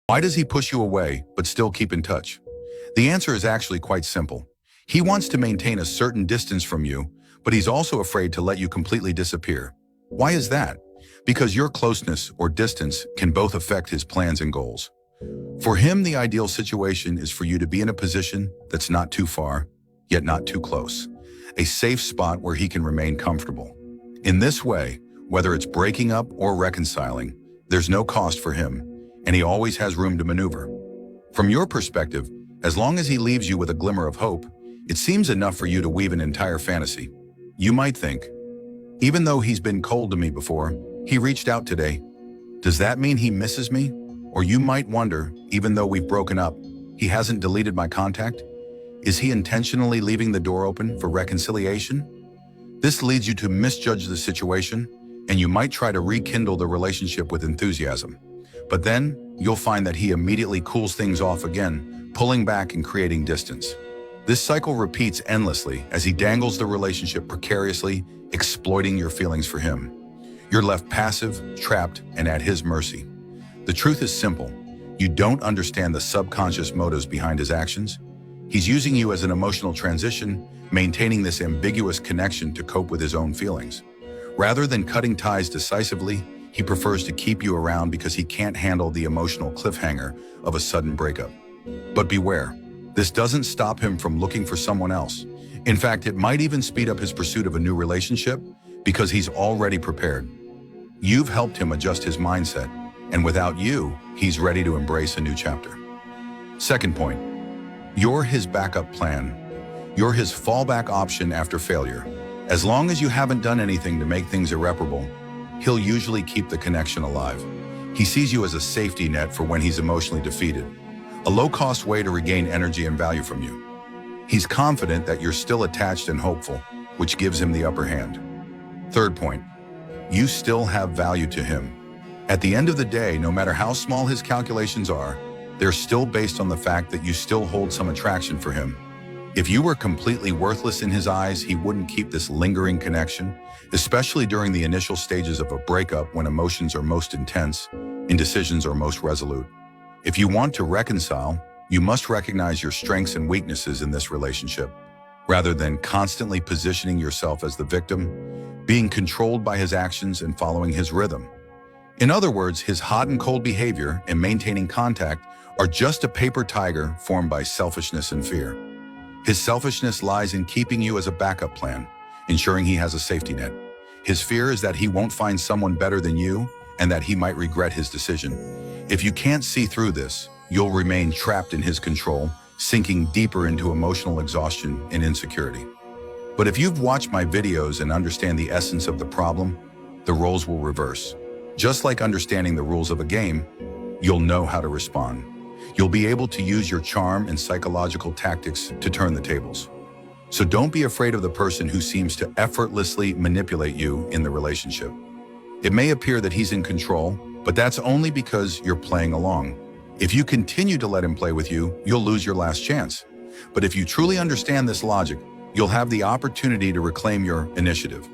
Why does he push you away but still keep in touch? The answer is actually quite simple. He wants to maintain a certain distance from you, but he's also afraid to let you completely disappear. Why is that? Because your closeness or distance can both affect his plans and goals. For him, the ideal situation is for you to be in a position that's not too far, yet not too close. A safe spot where he can remain comfortable. In this way, whether it's breaking up or reconciling, there's no cost for him, and he always has room to maneuver. From your perspective, as long as he leaves you with a glimmer of hope, it seems enough for you to weave an entire fantasy. You might think, even though he's been cold to me before, he reached out today. Does that mean he misses me? Or you might wonder, even though we've broken up, he hasn't deleted my contact? Is he intentionally leaving the door open for reconciliation? This leads you to misjudge the situation, and you might try to rekindle the relationship with enthusiasm. But then, you'll find that he immediately cools things off again, pulling back and creating distance. This cycle repeats endlessly as he dangles the relationship precariously, exploiting your feelings for him. You're left passive, trapped, and at his mercy. The truth is simple. You don't understand the subconscious motives behind his actions. He's using you as an emotional transition, maintaining this ambiguous connection to cope with his own feelings. Rather than cutting ties decisively, he prefers to keep you around because he can't handle the emotional cliffhanger of a sudden breakup. But beware, this doesn't stop him from looking for someone else. In fact, it might even speed up his pursuit of a new relationship because he's already prepared. You've helped him adjust his mindset, and without you, he's ready to embrace a new chapter. Second point, you're his backup plan. You're his fallback option after failure. As long as you haven't done anything to make things irreparable, he'll usually keep the connection alive. He sees you as a safety net for when he's emotionally defeated, a low-cost way to regain energy and value from you. He's confident that you're still attached and hopeful, which gives him the upper hand. Third point, you still have value to him. At the end of the day, no matter how small his calculations are, they're still based on the fact that you still hold some attraction for him. If you were completely worthless in his eyes, he wouldn't keep this lingering connection, especially during the initial stages of a breakup when emotions are most intense, indecisions are most resolute. If you want to reconcile, you must recognize your strengths and weaknesses in this relationship, rather than constantly positioning yourself as the victim, being controlled by his actions and following his rhythm. In other words, his hot and cold behavior and maintaining contact are just a paper tiger formed by selfishness and fear. His selfishness lies in keeping you as a backup plan, ensuring he has a safety net. His fear is that he won't find someone better than you and that he might regret his decision. If you can't see through this, you'll remain trapped in his control, sinking deeper into emotional exhaustion and insecurity. But if you've watched my videos and understand the essence of the problem, the roles will reverse. Just like understanding the rules of a game, you'll know how to respond. You'll be able to use your charm and psychological tactics to turn the tables. So don't be afraid of the person who seems to effortlessly manipulate you in the relationship. It may appear that he's in control, but that's only because you're playing along. If you continue to let him play with you, you'll lose your last chance. But if you truly understand this logic, you'll have the opportunity to reclaim your initiative.